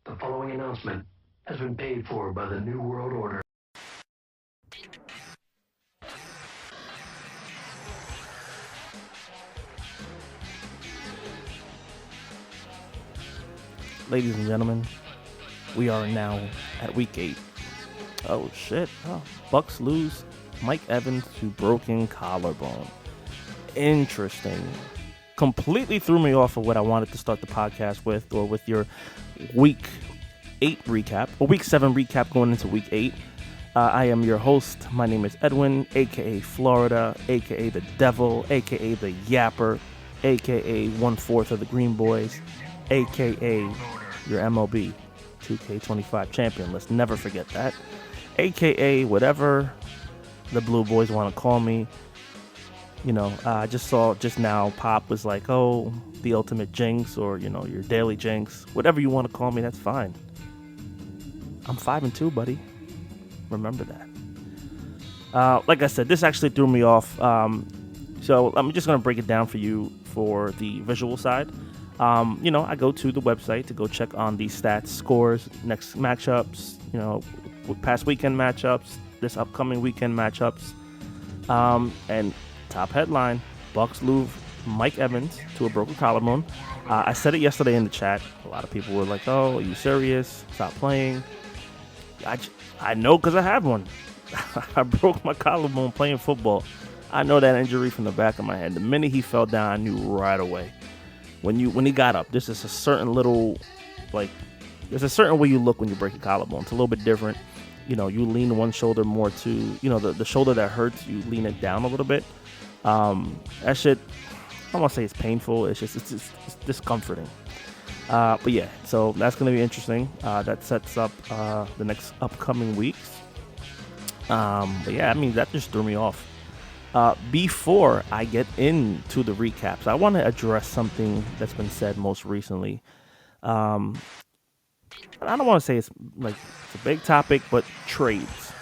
The following announcement has been paid for by the New World Order. Ladies and gentlemen, we are now at week 8. Oh shit. Bucks lose Mike Evans to broken collarbone. Interesting. Completely threw me off of what I wanted to start the podcast with, or with your week 8 recap, or week 7 recap going into week 8. I am your host. My name is Edwin, aka Florida, aka the Devil, aka the Yapper, aka 1/4 of the Green Boys, aka your MLB 2K25 champion. Let's never forget that. AKA whatever the Blue Boys want to call me. You know, I just saw just now Pop was like, oh, the ultimate jinx, or, you know, your daily jinx. Whatever you want to call me, that's fine. I'm 5-2, buddy. Remember that. Like I said, this actually threw me off. So I'm just going to break it down for you for the visual side. You know, I go to the website to go check on the stats, scores, next matchups, you know, past weekend matchups, this upcoming weekend matchups. And top headline, Bucks lose Mike Evans to a broken collarbone. I said it yesterday in the chat. A lot of people were like, oh, are you serious? Stop playing. I know because I have one. I broke my collarbone playing football. I know that injury from the back of my head. The minute he fell down, I knew right away. When he got up, this is a certain little, like, there's a certain way you look when you break a collarbone. It's a little bit different. You know, you lean one shoulder more to, you know, the shoulder that hurts, you lean it down a little bit. That shit, I don't want to say it's painful. It's discomforting. But yeah, so that's going to be interesting. That sets up the next upcoming weeks. But yeah, I mean, that just threw me off. Before I get into the recaps, I want to address something that's been said most recently. I don't want to say it's a big topic, but trades.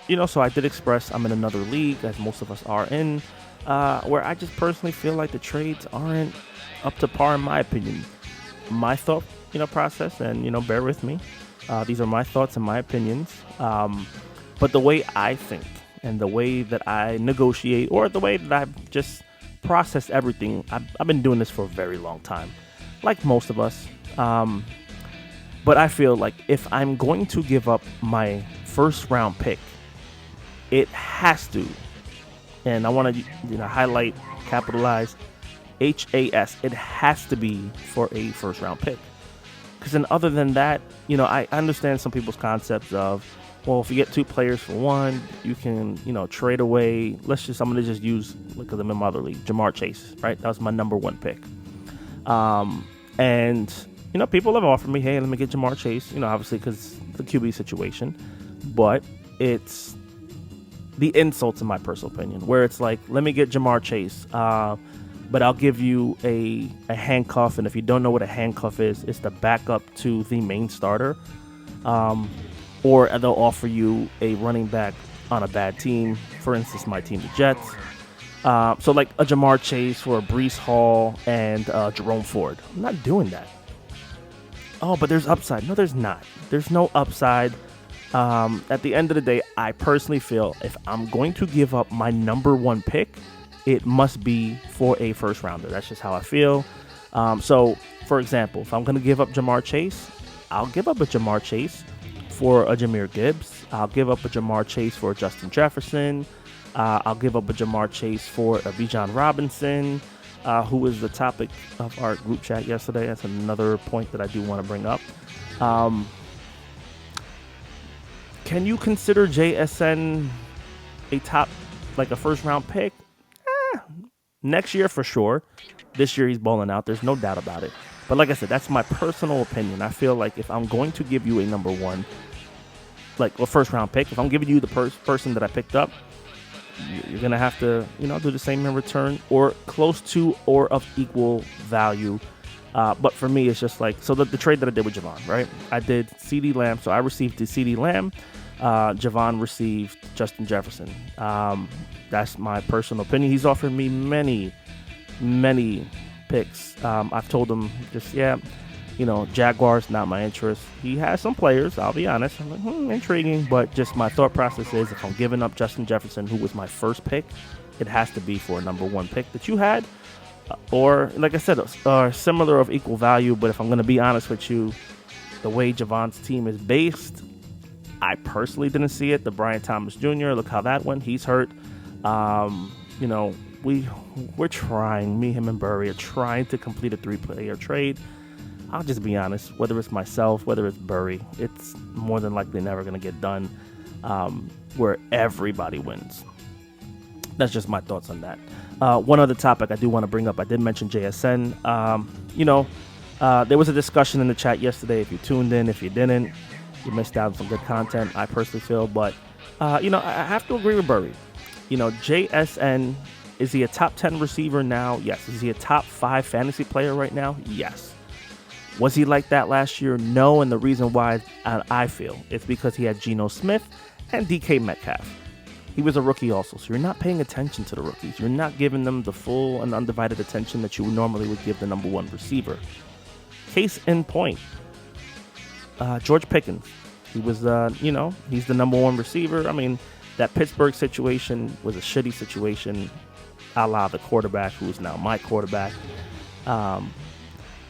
You know, so I did express I'm in another league, as most of us are in, where I just personally feel like the trades aren't up to par, in my opinion. My thought, process, and bear with me. These are my thoughts and my opinions. But the way I think, and the way that I negotiate, or the way that I've just processed everything, I've been doing this for a very long time, like most of us. But I feel like if I'm going to give up my first round pick, it has to, and I want to highlight, capitalize, HAS. It has to be for a first round pick. Because then other than that, I understand some people's concepts of, well, if you get 2 players for one, you can, trade away. I'm going to just use, because I'm in my other league, Jamar Chase, right? That was my number 1 pick. And, people have offered me, hey, let me get Jamar Chase, obviously because the QB situation. But it's the insults, in my personal opinion, where it's like, let me get Jamar Chase, but I'll give you a handcuff. And if you don't know what a handcuff is, it's the backup to the main starter. Or they'll offer you a running back on a bad team. For instance, my team, the Jets. So like a Jamar Chase for a Breece Hall and Jerome Ford. I'm not doing that. Oh, but there's upside. No, there's not. There's no upside. At the end of the day, I personally feel if I'm going to give up my number 1 pick, it must be for a first rounder. That's just how I feel. So, for example, if I'm going to give up Jamar Chase, I'll give up a Jamar Chase for a Jahmyr Gibbs. I'll give up a Jamar Chase for Justin Jefferson. I'll give up a Jamar Chase for a Bijan Robinson, who was the topic of our group chat yesterday. That's another point that I do want to bring up. Can you consider JSN a top, like a first round pick? Next year for sure. This year he's balling out. There's no doubt about it. But like I said, that's my personal opinion. I feel like if I'm going to give you a number 1, like a first round pick, if I'm giving you the person that I picked up, you're going to have to, do the same in return, or close to or of equal value. But for me, it's just like, so the trade that I did with Javon, right? I did CeeDee Lamb. So I received the CeeDee Lamb. Javon received Justin Jefferson. That's my personal opinion. He's offered me many picks. I've told him just, Jaguars, not my interest. He has some players, I'll be honest. I'm like, intriguing, but just my thought process is if I'm giving up Justin Jefferson, who was my first pick, it has to be for a number one pick that you had. Or, like I said, similar of equal value, but if I'm going to be honest with you, the way Javon's team is based, I personally didn't see it. The Brian Thomas Jr., look how that went. He's hurt. We're trying, me, him, and Burry are trying to complete a 3-player trade. I'll just be honest, whether it's myself, whether it's Burry, it's more than likely never going to get done where everybody wins. That's just my thoughts on that. One other topic I do want to bring up, I did mention JSN. There was a discussion in the chat yesterday. If you tuned in, if you didn't, you missed out on some good content, I personally feel. But, I have to agree with Burry. JSN, is he a top 10 receiver now? Yes. Is he a top 5 fantasy player right now? Yes. Was he like that last year? No, and the reason why I feel it's because he had Geno Smith and DK Metcalf. He was a rookie also, so you're not paying attention to the rookies. You're not giving them the full and undivided attention that you normally would give the number one receiver. Case in point, George Pickens. He was, he's the number one receiver. I mean, that Pittsburgh situation was a shitty situation, a la the quarterback, who is now my quarterback.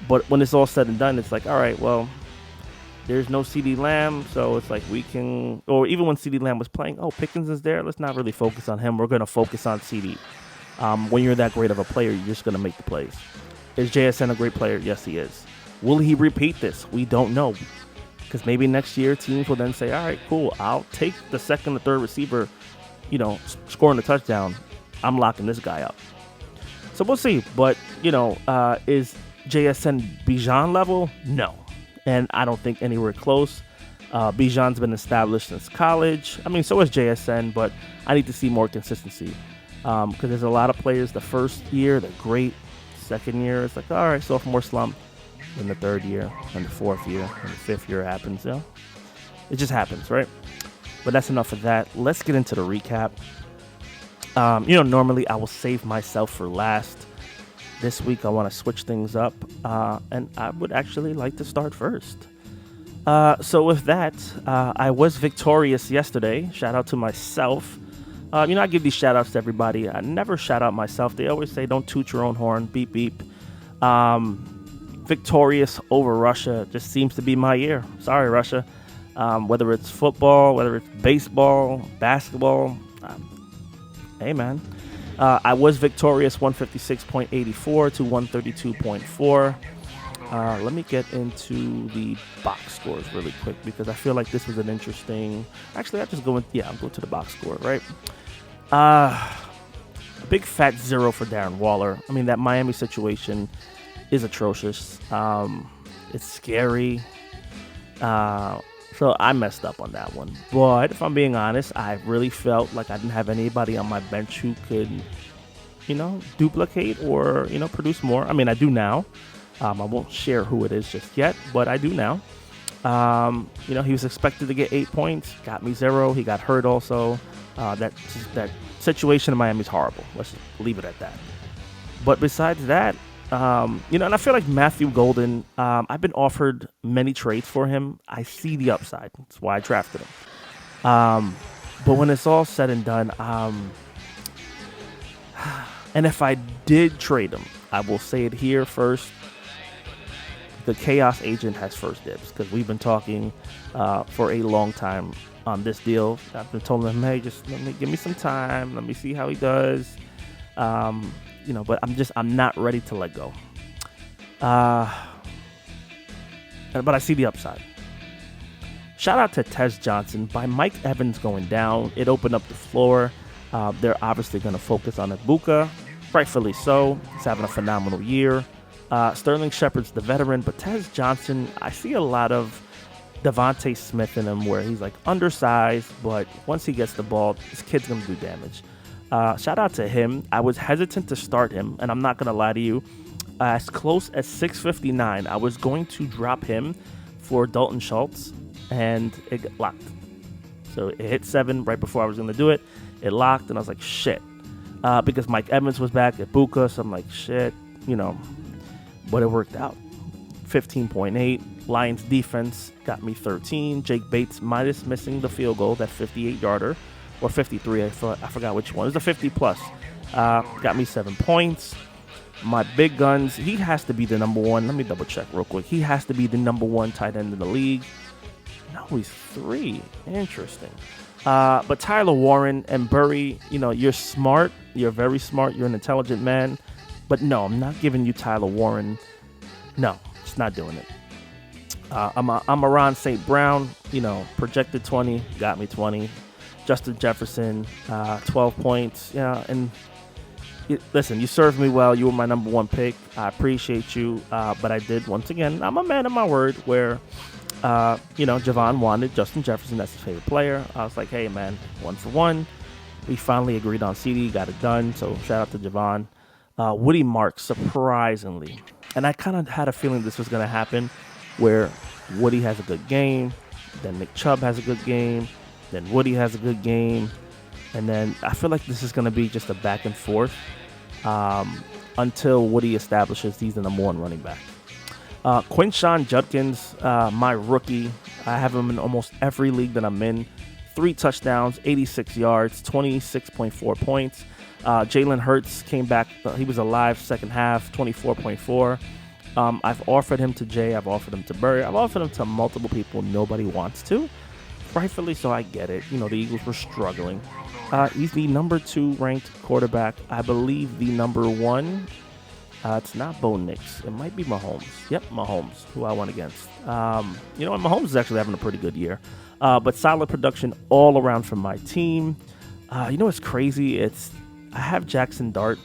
But when it's all said and done, it's like, all right, well, there's no CeeDee Lamb, so it's like we can, or even when CeeDee Lamb was playing, Pickens is there, let's not really focus on him. We're going to focus on CeeDee. When you're that great of a player, you're just going to make the plays. Is JSN a great player? Yes, he is. Will he repeat this? We don't know. Because maybe next year teams will then say, all right, cool, I'll take the second or third receiver, scoring a touchdown. I'm locking this guy up. So we'll see. But, is JSN Bijan level? No. And I don't think anywhere close. Bijan's been established since college. I mean, so is JSN, but I need to see more consistency. Because there's a lot of players the first year, they're great. Second year, it's like, all right, sophomore slump. Then the third year, and the fourth year, and the fifth year happens. It just happens, right? But that's enough of that. Let's get into the recap. Normally I will save myself for last. This week I want to switch things up, and I would actually like to start first. So with that, I was victorious yesterday. Shout out to myself. I give these shout outs to everybody. I never shout out myself. They always say don't toot your own horn. Beep, beep. Victorious over Russia just seems to be my year. Sorry, Russia. Whether it's football, whether it's baseball, basketball. Hey, man. I was victorious 156.84 to 132.4. Let me get into the box scores really quick because I feel like this was an interesting... Actually, I'll go to the box score, right? A big fat 0 for Darren Waller. I mean, that Miami situation is atrocious. It's scary. So I messed up on that one. But if I'm being honest, I really felt like I didn't have anybody on my bench who could, duplicate or, produce more. I mean, I do now. I won't share who it is just yet, but I do now. He was expected to get 8 points, got me 0. He got hurt also. That situation in Miami is horrible. Let's just leave it at that. But besides that, and I feel like Matthew Golden, I've been offered many trades for him. I see the upside. That's why I drafted him. But when it's all said and done, and if I did trade him, I will say it here first. The Chaos Agent has first dibs because we've been talking for a long time on this deal. I've been telling him, hey, just give me some time. Let me see how he does. But I'm not ready to let go. But I see the upside. Shout out to Tez Johnson. By Mike Evans going down, it opened up the floor. They're obviously going to focus on Ibuka, rightfully so. He's having a phenomenal year. Sterling Shepard's the veteran, but Tez Johnson, I see a lot of Devontae Smith in him where he's like undersized, but once he gets the ball, this kid's going to do damage. Shout out to him. I was hesitant to start him, and I'm not going to lie to you. As close as 659, I was going to drop him for Dalton Schultz, and it got locked. So it hit 7 right before I was going to do it. It locked, and I was like, shit. Because Mike Evans was back at Ibuka, so I'm like, shit, But it worked out. 15.8. Lions defense got me 13. Jake Bates minus missing the field goal, that 58-yarder, or 53. I forgot which one. It was a 50 plus. Got me 7 points. My big guns, he has to be the number one. Let me double check real quick. He has to be the number one tight end in the league. No, he's 3. Interesting. But Tyler Warren and Burry, you're smart. You're very smart. You're an intelligent man. But no, I'm not giving you Tyler Warren. No, just not doing it. I'm a Ron St. Brown, projected 20, got me 20. Justin Jefferson, 12 points. And listen, you served me well. You were my number one pick. I appreciate you. But I did, once again, I'm a man of my word where, Javon wanted Justin Jefferson. That's his favorite player. I was like, hey, man, 1 for 1. We finally agreed on CD, got it done. So shout out to Javon. Woody Marks, surprisingly. And I kind of had a feeling this was going to happen where Woody has a good game, then Nick Chubb has a good game, then Woody has a good game, and then I feel like this is going to be just a back and forth until Woody establishes he's the number one running back. Quinshon Judkins, my rookie, I have him in almost every league that I'm in. 3 touchdowns, 86 yards, 26.4 points. Jalen Hurts came back. He was alive second half, 24.4. I've offered him to Jay. I've offered him to Burry. I've offered him to multiple people. Nobody wants to. Rightfully so, I get it. The Eagles were struggling. He's the number 2 ranked quarterback. I believe the number 1. It's not Bo Nix. It might be Mahomes. Yep, Mahomes, who I went against. Mahomes is actually having a pretty good year. But solid production all around from my team. What's crazy? I have Jackson Dart.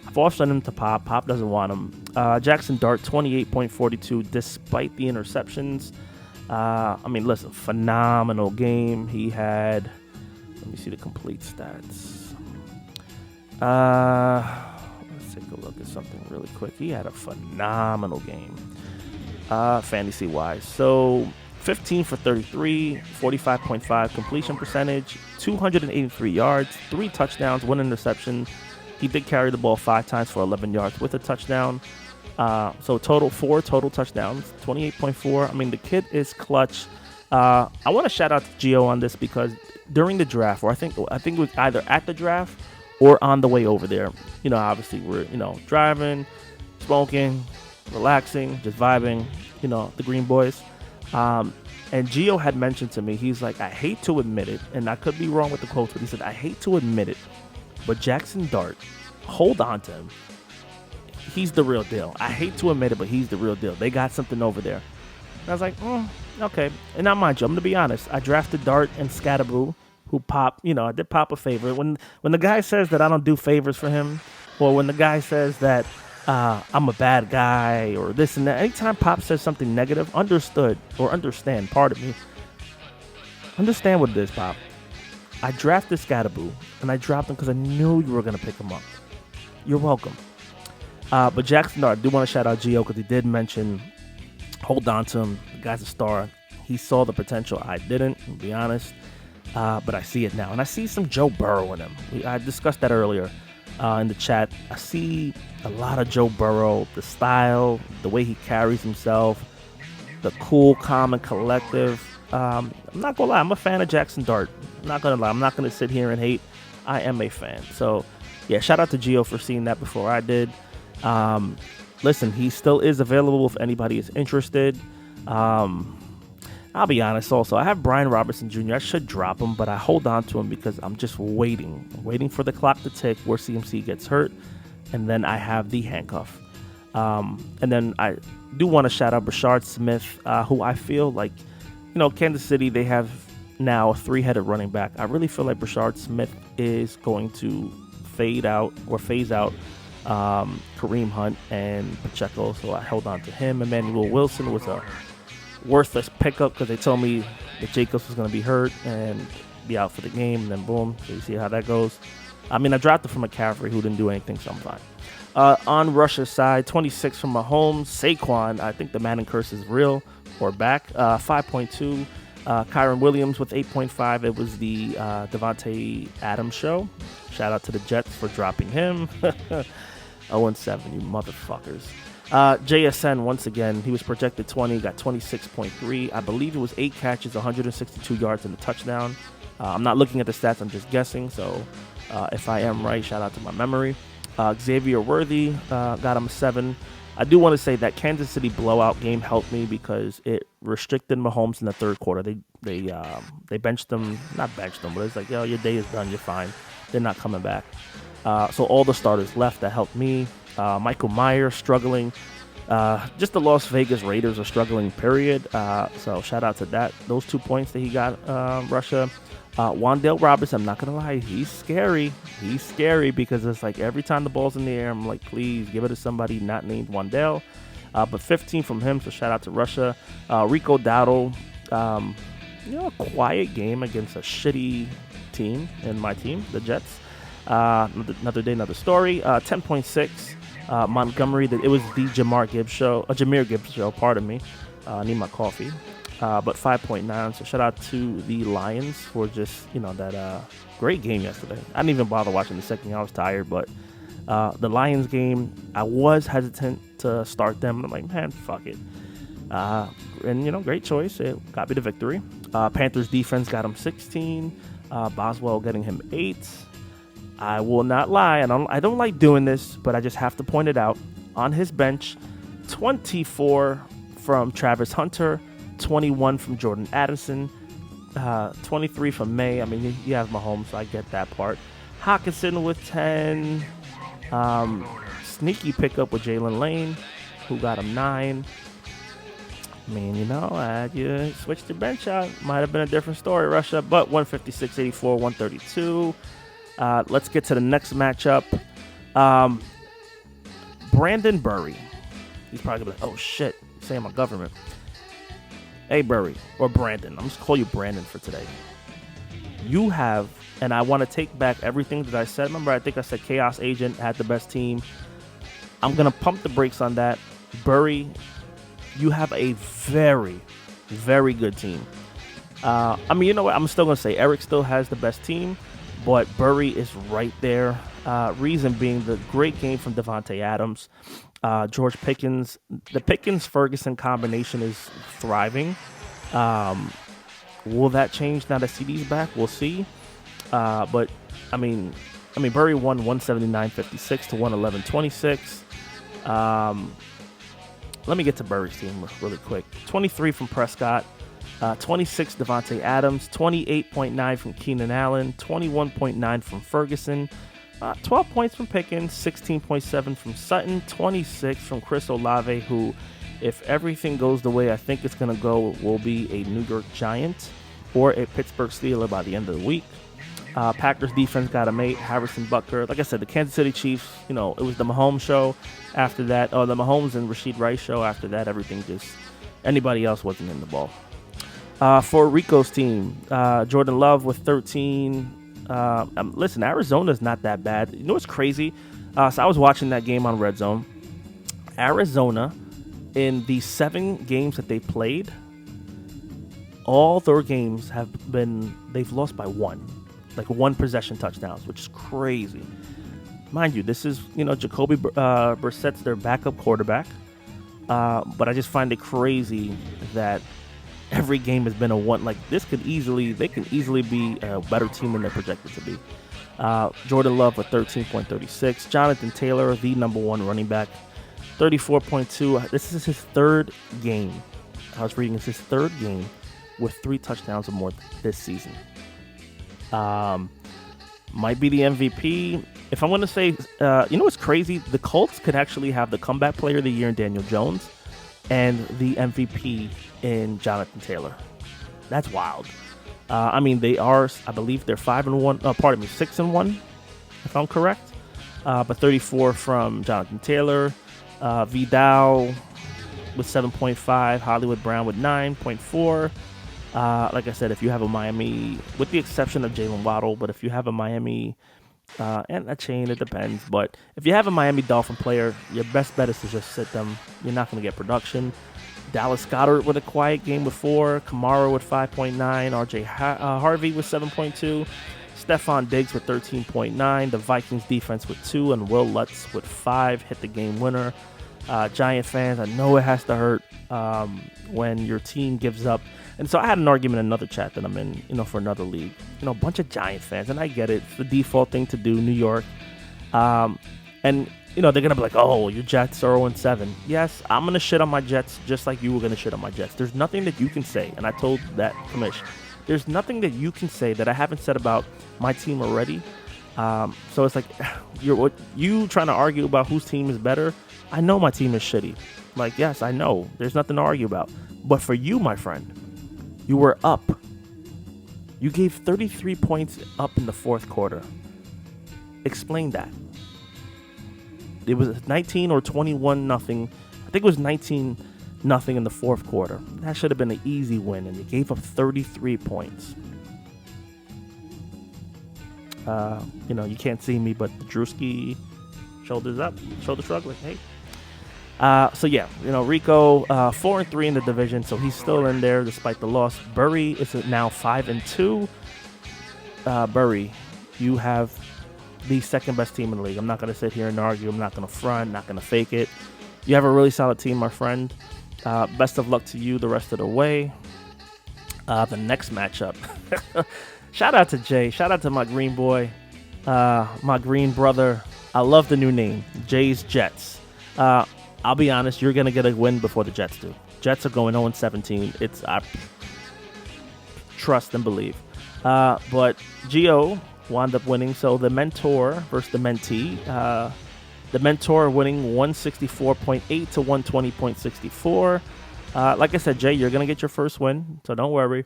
I've offset him to Pop. Pop doesn't want him. Jackson Dart, 28.42 despite the interceptions. Listen, phenomenal game. He had, let me see the complete stats. Let's take a look at something really quick. He had a phenomenal game, fantasy-wise. So 15 for 33, 45.5 completion percentage, 283 yards, 3 touchdowns, 1 interception. He did carry the ball 5 times for 11 yards with a touchdown. So total 4 total touchdowns, 28.4. The kid is clutch. I want to shout out to Gio on this because during the draft, or I think it was either at the draft or on the way over there. Obviously we're driving, smoking, relaxing, just vibing. The Green Boys. And Gio had mentioned to me, he's like, I hate to admit it, and I could be wrong with the quotes, but he said, I hate to admit it, but Jackson Dart, hold on to him. He's the real deal. I hate to admit it, but he's the real deal. They got something over there. And I was like, okay. And now, mind you, I'm going to be honest. I drafted Dart and Scatterboo, who Pop, I did Pop a favor. When the guy says that I don't do favors for him, or when the guy says that I'm a bad guy or this and that. Anytime Pop says something negative, understand, pardon me. Understand what it is, Pop. I drafted Scatterboo, and I dropped him because I knew you were going to pick him up. You're welcome. But Jackson Dart, I do want to shout out Gio because he did mention, hold on to him. The guy's a star. He saw the potential. I didn't, to be honest. But I see it now. And I see some Joe Burrow in him. I discussed that earlier. In the chat, I see a lot of Joe Burrow, the style, the way he carries himself, the cool, calm, and collective. I'm not going to lie. I'm a fan of Jackson Dart. I'm not going to lie. I'm not going to sit here and hate. I am a fan. So, yeah, shout out to Gio for seeing that before I did. Listen, he still is available if anybody is interested. I'll be honest also. I have Brian Robertson Jr. I should drop him, but I hold on to him because I'm just waiting for the clock to tick where CMC gets hurt, and then I have the handcuff. And then I do want to shout out Brashard Smith, who I feel like, Kansas City, they have now a 3-headed running back. I really feel like Brashard Smith is going to phase out Kareem Hunt and Pacheco, so I held on to him. Emmanuel Wilson was a worthless pickup because they told me that Jacobs was going to be hurt and be out for the game, and then boom, so you see how that goes. I drafted from McCaffrey, who didn't do anything, so I'm fine. On Russia's side, 26 from Mahomes. Saquon, I think the Madden curse is real or back. 5.2. Kyron Williams with 8.5. It was the Devontae Adams show. Shout out to the Jets for dropping him. 0-7, you motherfuckers. JSN, once again, he was projected 20, got 26.3. I believe it was 8 catches, 162 yards, and a touchdown. I'm not looking at the stats, I'm just guessing. So if I am right, shout out to my memory. Xavier Worthy got him a 7. I do want to say that Kansas City blowout game helped me because it restricted Mahomes in the third quarter. They benched them, not benched them, but it's like, yo, your day is done, you're fine. They're not coming back. So all the starters left. That helped me. Michael Myers struggling. Just the Las Vegas Raiders are struggling, period. So shout out to that. Those 2 points that he got, Russia. Wan'Dale Robinson, I'm not going to lie, he's scary. He's scary because it's like every time the ball's in the air, I'm like, please give it to somebody not named Wan'Dale. But 15 from him, so shout out to Russia. Rico Dowdle, a quiet game against a shitty team in my team, the Jets. Another day, another story. 10.6. Montgomery, it was the Jameer Gibbs show, pardon me. I need my coffee. But 5.9, so shout out to the Lions for just, that great game yesterday. I didn't even bother watching the second. I was tired, but the Lions game, I was hesitant to start them. I'm like, man, fuck it. And, great choice. It got me the victory. Panthers defense got him 16. Boswell getting him 8. I will not lie, I don't like doing this, but I just have to point it out. On his bench, 24 from Travis Hunter, 21 from Jordan Addison, 23 from May. I mean, you have Mahomes, so I get that part. Hawkinson with 10. Sneaky pickup with Jalen Lane, who got him 9. I mean, you switched your bench out. Might have been a different story, Russia, but 156, 84, 132. Let's get to the next matchup. Brandon Burry. He's probably going to be like, oh, shit, saying my government. Hey, Burry, or Brandon. I'm just call you Brandon for today. You have, and I want to take back everything that I said. Remember, I think I said Chaos Agent had the best team. I'm going to pump the brakes on that. Burry, you have a very, very good team. I mean, you know what? I'm still going to say Eric still has the best team, but Burry is right there. Reason being the great game from Devontae Adams. George Pickens, the Pickens-Ferguson combination is thriving. Will that change now that CD's back? We'll see. But I mean, Burry won 179.56 to 111.26. Let me get to Burry's team really quick. 23 from Prescott, 26 Devontae Adams, 28.9 from Keenan Allen, 21.9 from Ferguson. 12 points from Pickens, 16.7 from Sutton, 26 from Chris Olave, who, if everything goes the way I think it's going to go, will be a New York Giant or a Pittsburgh Steeler by the end of the week. Packers defense got him 8. Harrison Butker. Like I said, the Kansas City Chiefs, it was the Mahomes show after that, or the Mahomes and Rashid Rice show after that. Everything just, anybody else wasn't in the ball. For Rico's team, Jordan Love with 13. Listen, Arizona's not that bad. You know what's crazy? So I was watching that game on Red Zone. Arizona, in the 7 games that they played, all their games they've lost by 1. Like 1 possession touchdowns, which is crazy. Mind you, this is, Jacoby Brissett's their backup quarterback. But I just find it crazy that every game has been a 1. Like, they can easily be a better team than they're projected to be. Jordan Love with 13.36. Jonathan Taylor, the number 1 running back, 34.2. This is his 3rd game. I was reading, it's his 3rd game with 3 touchdowns or more this season. Might be the MVP. If I'm going to say, what's crazy? The Colts could actually have the comeback player of the year in Daniel Jones and the MVP in Jonathan Taylor. That's wild. They are, I believe they're 5-1. 6-1, if I'm correct. But 34 from Jonathan Taylor. Vidal with 7.5. Hollywood Brown with 9.4. Like I said, if you have a Miami, with the exception of Jalen Waddle, but if you have a Miami, and a chain, it depends. But if you have a Miami Dolphin player, your best bet is to just sit them. You're not going to get production. Dallas Goedert with a quiet game with 4. Kamara with 5.9. RJ Harvey with 7.2. Stephon Diggs with 13.9. The Vikings defense with 2. And Will Lutz with 5 hit the game winner. Giant fans, I know it has to hurt when your team gives up. And so I had an argument in another chat that I'm in, for another league. A bunch of Giant fans, and I get it. It's the default thing to do, New York. And they're going to be like, oh, your Jets are 0-7. Yes, I'm going to shit on my Jets just like you were going to shit on my Jets. There's nothing that you can say, and I told that commission, there's nothing that you can say that I haven't said about my team already. So it's like, you trying to argue about whose team is better. I know my team is shitty. Like, yes, I know. There's nothing to argue about. But for you, my friend, you were up. You gave 33 points up in the fourth quarter. Explain that. It was 19 or 21 nothing. I think it was 19 nothing in the fourth quarter. That should have been an easy win, and you gave up 33 points. You can't see me, but the Drewski, shoulders up, shoulder shrug, like, hey. Rico, 4-3 in the division, so he's still in there despite the loss. Burry is now 5-2. Burry, you have the second best team in the league. I'm not going to sit here and argue. I'm not going to front, not going to fake it. You have a really solid team, my friend. Best of luck to you the rest of the way. The next matchup. Shout out to Jay. Shout out to my green boy, my green brother. I love the new name, Jay's Jets. I'll be honest, you're going to get a win before the Jets do. Jets are going 0-17. It's trust and believe. But Gio wound up winning. So the mentor versus the mentee. The mentor winning 164.8 to 120.64. Like I said, Jay, you're going to get your first win, so don't worry.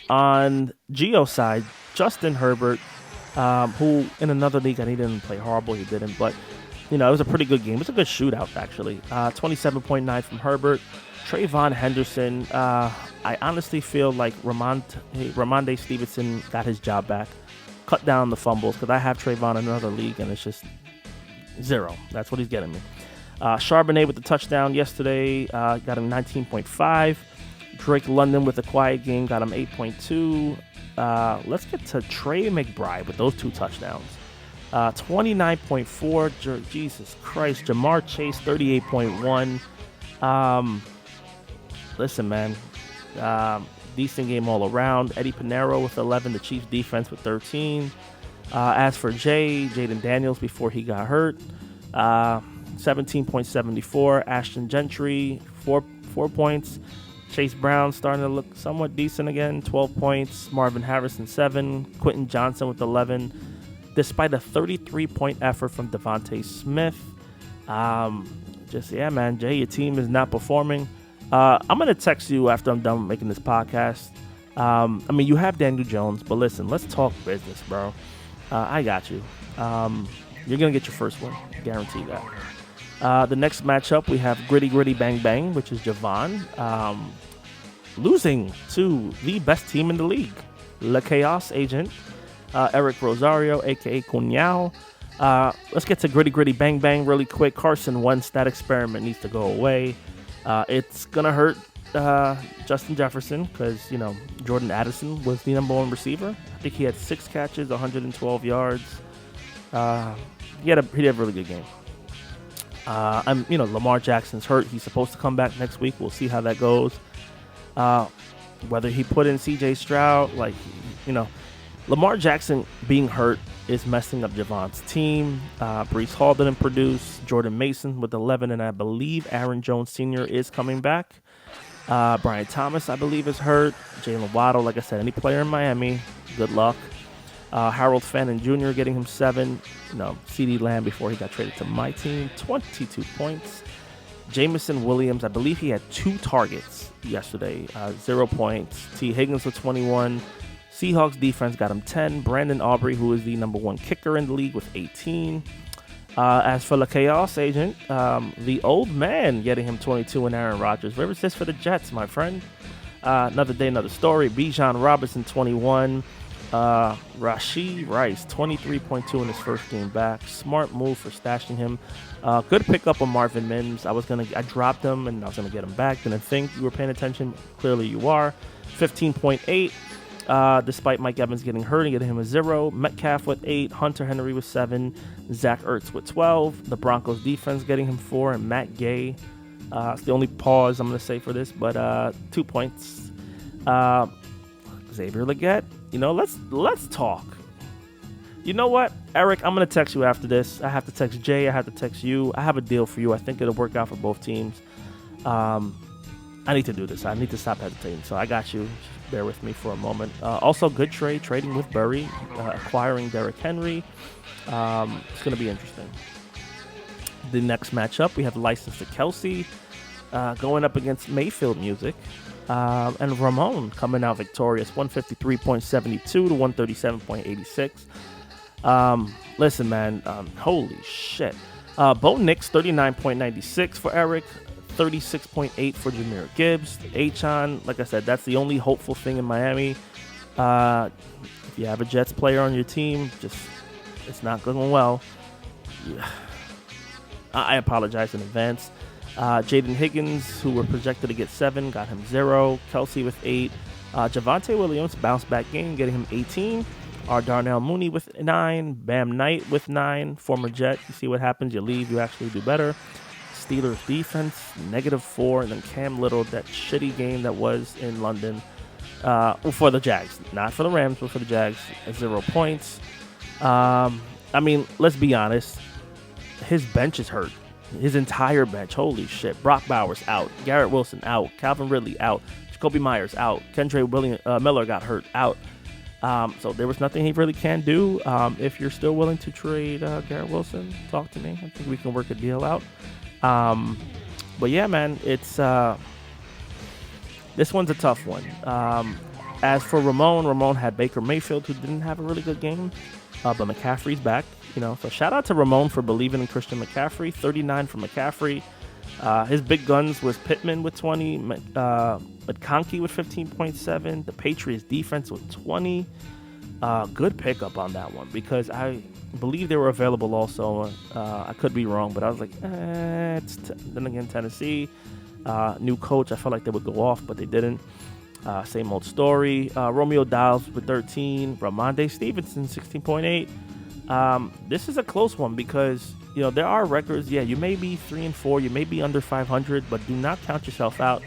On Gio's side, Justin Herbert, who in another league, and he didn't play horrible, he didn't, but it was a pretty good game. It was a good shootout, actually. 27.9 from Herbert. Trayvon Henderson, I honestly feel like Ramondre Stevenson got his job back. Cut down the fumbles, because I have Trayvon in another league, and it's just 0. That's what he's getting me. Charbonnet with the touchdown yesterday, got him 19.5. Drake London with a quiet game, got him 8.2. Let's get to Trey McBride with those 2 touchdowns. 29.4. Jesus Christ. Jamar Chase, 38.1. Listen, man. Decent game all around. Eddie Pinero with 11. The Chiefs defense with 13. As for Jaden Daniels before he got hurt, 17.74. Ashton Gentry, 4 points. Chase Brown starting to look somewhat decent again, 12 points. Marvin Harrison, 7. Quentin Johnson with 11. Despite a 33-point effort from Devontae Smith. Man, Jay, your team is not performing. I'm going to text you after I'm done making this podcast. You have Daniel Jones, but listen, let's talk business, bro. I got you. You're going to get your first one. Guarantee that. The next matchup, we have Gritty Gritty Bang Bang, which is Javon, losing to the best team in the league, Le Chaos Agent, Eric Rosario, a.k.a. Cunhao. Let's get to Gritty Gritty Bang Bang really quick. Carson Wentz, that experiment needs to go away. It's going to hurt Justin Jefferson because, Jordan Addison was the number 1 receiver. I think he had 6 catches, 112 yards. He had a really good game. Lamar Jackson's hurt. He's supposed to come back next week. We'll see how that goes. Whether he put in C.J. Stroud, Lamar Jackson being hurt is messing up Javon's team. Breece Hall didn't produce. Jordan Mason with 11, and I believe Aaron Jones Sr. is coming back. Brian Thomas, I believe, is hurt. Jalen Waddle, like I said, any player in Miami, good luck. Harold Fannin Jr. getting him 7. CeeDee Lamb before he got traded to my team, 22 points. Jamison Williams, I believe he had 2 targets yesterday, 0 points. T. Higgins with 21. Seahawks defense got him 10. Brandon Aubrey, who is the number 1 kicker in the league, with 18. As for the Chaos Agent, the old man getting him 22 and Aaron Rodgers. Where was this for the Jets, my friend? Another day, another story. Bijan Robinson, 21. Rashee Rice, 23.2 in his first game back. Smart move for stashing him. Good pickup on Marvin Mims. I dropped him and I was gonna get him back. Didn't think you were paying attention. Clearly you are. 15.8. despite Mike Evans getting hurt and getting him a 0. Metcalf with 8, Hunter Henry with 7, Zach Ertz with 12. The Broncos defense getting him 4, and Matt Gay. It's the only pause I'm going to say for this, but 2 points. Xavier Legette, let's talk. You know what, Eric? I'm going to text you after this. I have to text Jay. I have to text you. I have a deal for you. I think it'll work out for both teams. I need to do this. I need to stop hesitating. So I got you. Just bear with me for a moment. Also, good trade, trading with Burry, acquiring Derrick Henry. It's going to be interesting. The next matchup, we have License to Kelsey going up against Mayfield Music. And Ramon coming out victorious, 153.72 to 137.86. Listen, man, holy shit. Bo Nix, 39.96 for Eric, 36.8 for Jahmyr Gibbs. Achon, like I said, that's the only hopeful thing in Miami. If you have a Jets player on your team, it's not going well. Yeah. I apologize in advance. Jaden Higgins, who were projected to get 7, got him 0. Kelsey with 8. Javonte Williams, bounce back game, getting him 18. Darnell Mooney with 9. Bam Knight with 9. Former Jet. You see what happens. You leave, you actually do better. Steelers defense, -4. And then Cam Little, that shitty game that was in London for the Jags. Not for the Rams, but for the Jags, 0 points. I mean, let's be honest. His bench is hurt. His entire bench. Holy shit. Brock Bowers out. Garrett Wilson out. Calvin Ridley out. Jacoby Myers out. Kendre Miller got hurt out. So there was nothing he really can do. If you're still willing to trade Garrett Wilson, talk to me. I think we can work a deal out. But yeah, man, it's this one's a tough one. As for Ramon had Baker Mayfield, who didn't have a really good game, but McCaffrey's back. So shout out to Ramon for believing in Christian McCaffrey. 39 for McCaffrey. His big guns was Pittman with 20, McConkey with 15.7, the Patriots defense with 20. Good pickup on that one because I believe they were available also. I could be wrong, but I was like, then again, Tennessee, new coach. I felt like they would go off, but they didn't. Same old story. Romeo Doubs with 13, Ramondre Stevenson 16.8. This is a close one because, there are records. Yeah, you may be 3-4, you may be under 500, but do not count yourself out.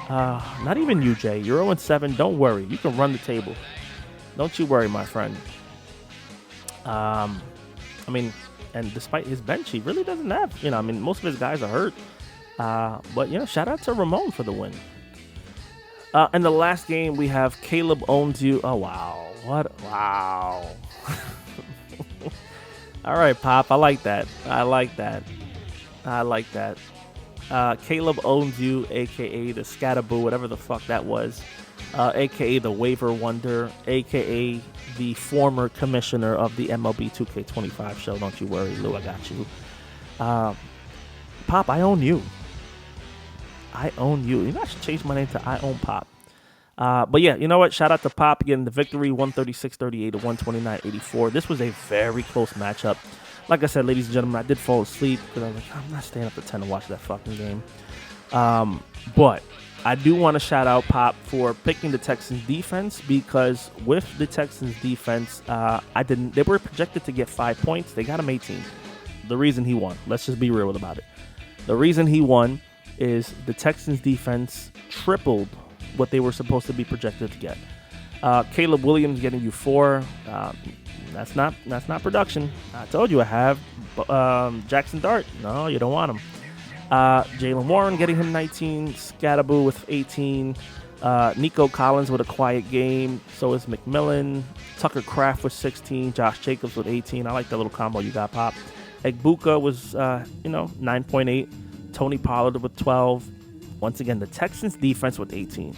Not even you, Jay. You're 0-7. Don't worry. You can run the table. Don't you worry, my friend. I mean, and despite his bench, he really doesn't have, most of his guys are hurt. But, shout out to Ramon for the win. In the last game, we have Caleb owns you. Oh, wow. Wow. All right, Pop. I like that. Caleb owns you, a.k.a. the Scatterboo, whatever the fuck that was, a.k.a. the Waiver Wonder, a.k.a. the former commissioner of the MLB 2K25 show. Don't you worry, Lou. I got you. Pop, I own you. I should change my name to I Own Pop. But yeah, you know what? Shout out to Pop getting the victory, 136-38 to 129-84. This was a very close matchup. Like I said, ladies and gentlemen, I did fall asleep because I was like, I'm not staying up to 10 to watch that fucking game. But I do want to shout out Pop for picking the Texans defense because with the Texans defense, they were projected to get 5 points. They got him 18. The reason he won, let's just be real about it. The reason he won is the Texans defense tripled what they were supposed to be projected to get. Caleb Williams getting you 4. That's not production. I told you I have Jackson Dart. No, you don't want him. Jalen Warren getting him 19. Scatterboo with 18. Nico Collins with a quiet game. So is McMillan. Tucker Kraft with 16. Josh Jacobs with 18. I like that little combo you got, Pop. Egbuka was 9.8. Tony Pollard with 12. Once again, the Texans defense with 18.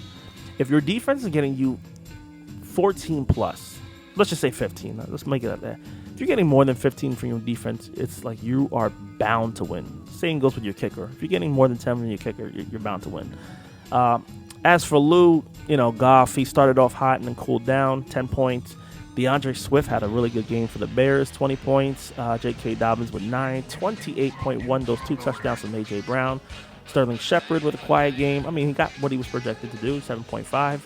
If your defense is getting you 14 plus, let's just say 15. Let's make it up there. If you're getting more than 15 from your defense, it's like you are bound to win. Same goes with your kicker. If you're getting more than 10 from your kicker, you're bound to win. As for Lou, Goff, he started off hot and then cooled down, 10 points. DeAndre Swift had a really good game for the Bears, 20 points. J.K. Dobbins with 9, 28.1. Those 2 touchdowns from A.J. Brown. Sterling Shepard with a quiet game. I mean, he got what he was projected to do, 7.5.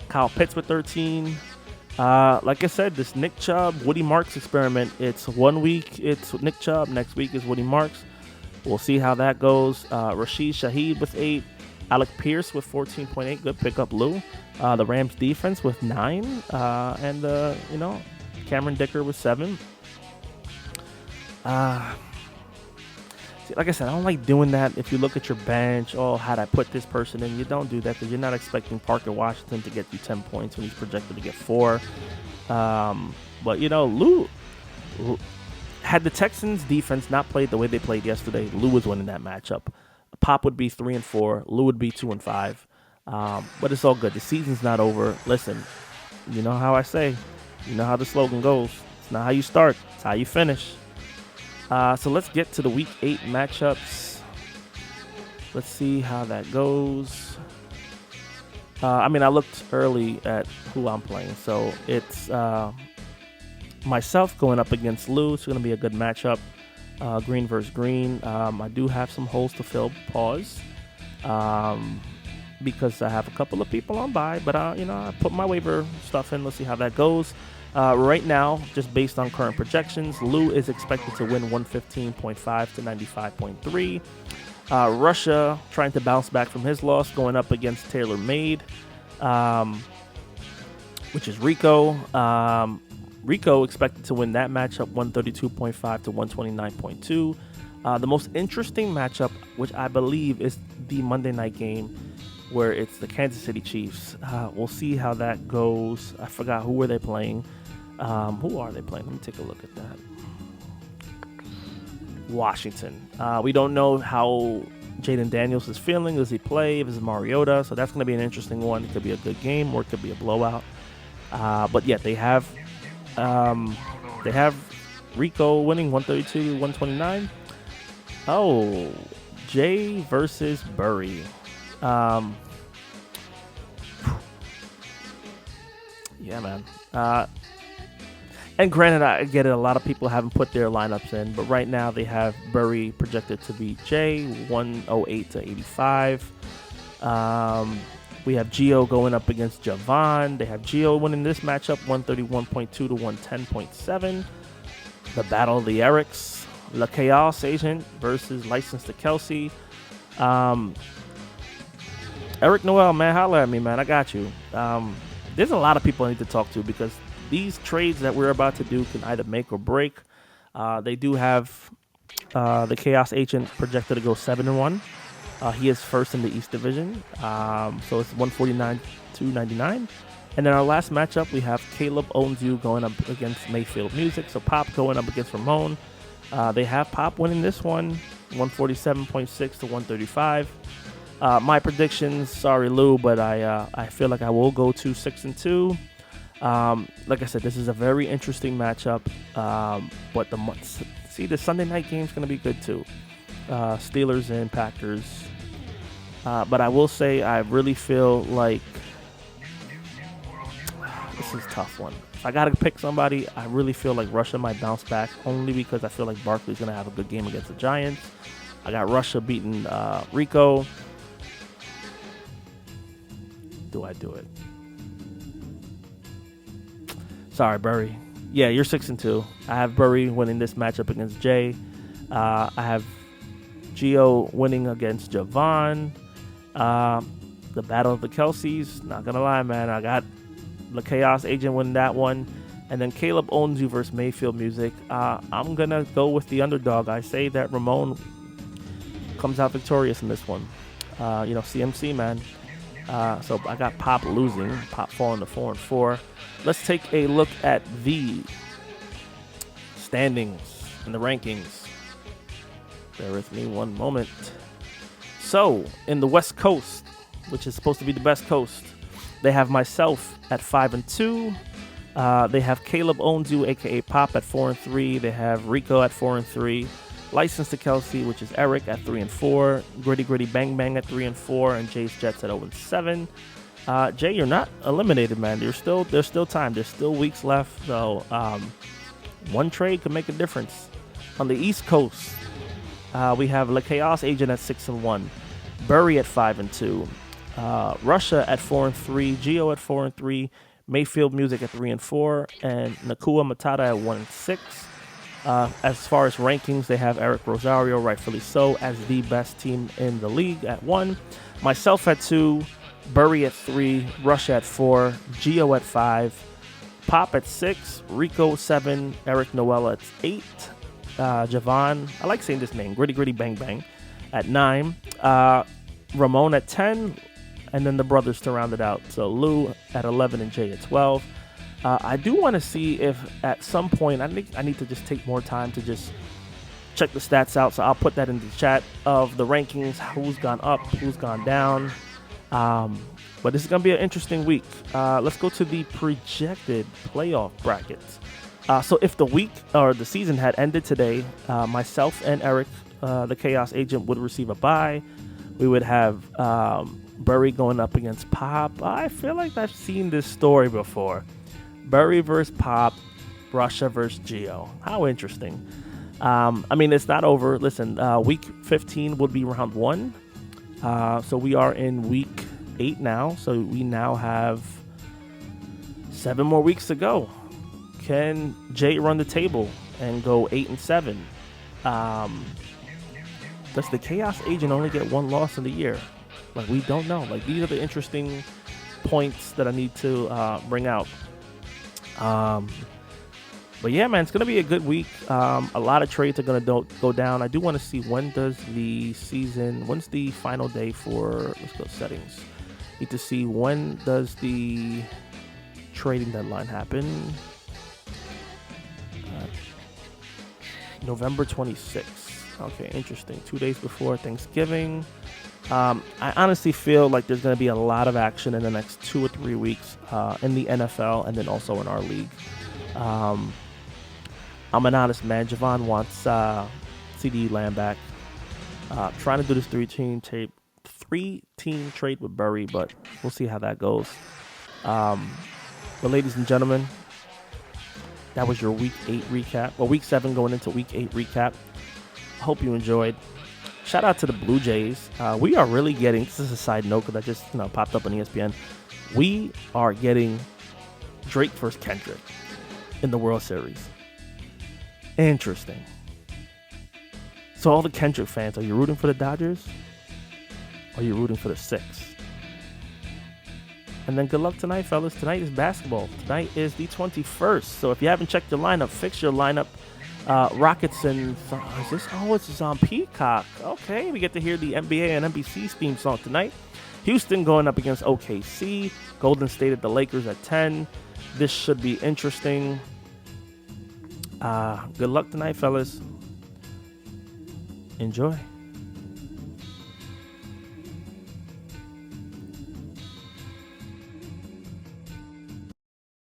Kyle Pitts with 13. Like I said, this Nick Chubb, Woody Marks experiment, it's 1 week, it's Nick Chubb, next week is Woody Marks. We'll see how that goes. Rashid Shaheed with 8. Alec Pierce with 14.8. Good pickup, Lou. The Rams defense with 9. And Cameron Dicker with 7. See, like I said, I don't like doing that. If you look at your bench, oh, how'd I put this person in? You don't do that because you're not expecting Parker Washington to get you 10 points when he's projected to get 4. But, Lou, had the Texans defense not played the way they played yesterday, Lou was winning that matchup. Pop would be 3-4. Lou would be 2-5. But it's all good. The season's not over. Listen, you know how I say, you know how the slogan goes. It's not how you start, it's how you finish. So let's get to the Week 8 matchups. Let's see how that goes. I looked early at who I'm playing. So it's myself going up against Lou. It's going to be a good matchup. Green versus green. I do have some holes to fill. Pause. Because I have a couple of people on bye. But, I put my waiver stuff in. Let's see how that goes. Right now, just based on current projections, Lou is expected to win 115.5 to 95.3. Russia trying to bounce back from his loss, going up against Taylor Made, which is Rico. Rico expected to win that matchup 132.5 to 129.2. The most interesting matchup, which I believe is the Monday night game, where it's the Kansas City Chiefs. We'll see how that goes. I forgot who were they playing. Who are they playing? Let me take a look at that. Washington. We don't know how Jaden Daniels is feeling. Does he play? If it's Mariota. So that's going to be an interesting one. It could be a good game or it could be a blowout. But yeah, they have Rico winning 132 to 129. Oh, Jay versus Burry. Yeah, man. And granted, I get it. A lot of people haven't put their lineups in, but right now they have Burry projected to beat Jay 108 to 85. We have Gio going up against Javon. They have Gio winning this matchup 131.2 to 110.7. The Battle of the Erics. Le Chaos Agent versus License to Kelsey. Eric Noel, man, holla at me, man. I got you. There's a lot of people I need to talk to because these trades that we're about to do can either make or break. They do have the Chaos Agent projected to go 7-1. He is first in the East Division, so it's 149 to 99. And then our last matchup, we have Caleb Onzu going up against Mayfield Music. So Pop going up against Ramon. They have Pop winning this one, 147.6 to 135. My predictions, sorry Lou, but I feel like I will go to 6-2. Like I said, this is a very interesting matchup. But the Sunday night game is going to be good too. Steelers and Packers. But I will say I really feel like this is a tough one. If I got to pick somebody, I really feel like Russia might bounce back only because I feel like Barkley's going to have a good game against the Giants. I got Russia beating Rico. Do I do it? Sorry, Burry. Yeah, you're 6-2. I have Burry winning this matchup against Jay. I have Gio winning against Javon. The Battle of the Kelseys. Not going to lie, man. I got the Chaos Agent winning that one. And then Caleb Onzu versus Mayfield Music. I'm going to go with the underdog. I say that Ramon comes out victorious in this one. CMC, man. So I got Pop losing. Pop falling to 4-4. Let's take a look at the standings and the rankings. Bear with me one moment. So, in the West Coast, which is supposed to be the best coast, they have myself at 5-2. They have Caleb Onzu, a.k.a. Pop, at 4-3. They have Rico at 4-3. License to Kelsey, which is Eric, at 3-4. Gritty Bang Bang at 3-4. And Jay's Jets at 0-7. Jay, you're not eliminated, man. There's still time. There's still weeks left. So, one trade could make a difference. On the East Coast, we have Le Chaos Agent at 6-1. Burry at 5-2. Russia at 4-3, Gio at 4-3, Mayfield Music at 3-4, and Nakua Matata at 1-6. As far as rankings, they have Eric Rosario, rightfully so, as the best team in the league at 1. Myself at 2, Burry at 3, Russia at 4, Gio at 5, Pop at 6, Rico 7, Eric Noella at 8, Javon, I like saying this name, Gritty Gritty Bang Bang, at 9, Ramon at 10, and then the brothers to round it out. So Lou at 11 and Jay at 12. I do want to see if at some point, I think I need to just take more time to just check the stats out. So I'll put that in the chat of the rankings, who's gone up, who's gone down. But this is going to be an interesting week. Let's go to the projected playoff brackets. So if the week or the season had ended today, myself and Eric, the Chaos Agent, would receive a bye. We would have Burry going up against Pop. I feel like I've seen this story before. Burry versus Pop, Russia versus Gio. How interesting. I mean, it's not over. Listen, week 15 would be round 1. So we are in week 8 now. So we now have 7 more weeks to go. Can Jay run the table and go 8-7? Does the Chaos Agent only get 1 loss in the year? Like, we don't know. Like, these are the interesting points that I need to bring out. But yeah, man, it's going to be a good week. A lot of trades are going to go down. I do want to see when's the final day for, let's go settings. Need to see when does the trading deadline happen. November 26th. Okay, interesting. 2 days before Thanksgiving. I honestly feel like there's going to be a lot of action in the next 2 or 3 weeks in the NFL and then also in our league. I'm an honest man. Javon wants CD Lamb back. Trying to do this 3-team trade with Burry, but we'll see how that goes. But ladies and gentlemen, that was your Week 8 recap. Well, Week 7 going into Week 8 recap. Hope you enjoyed. Shout out to the Blue Jays. We are really getting, this is a side note because I just popped up on ESPN. We are getting Drake versus Kendrick in the World Series. Interesting. So all the Kendrick fans, are you rooting for the Dodgers? Or are you rooting for the Six? And then good luck tonight, fellas. Tonight is basketball. Tonight is the 21st. So if you haven't checked your lineup, fix your lineup. Rockets and it's on Peacock. Okay, we get to hear the NBA and NBC theme song tonight. Houston going up against OKC. Golden State at the Lakers at 10. This should be interesting. Good luck tonight, fellas. Enjoy.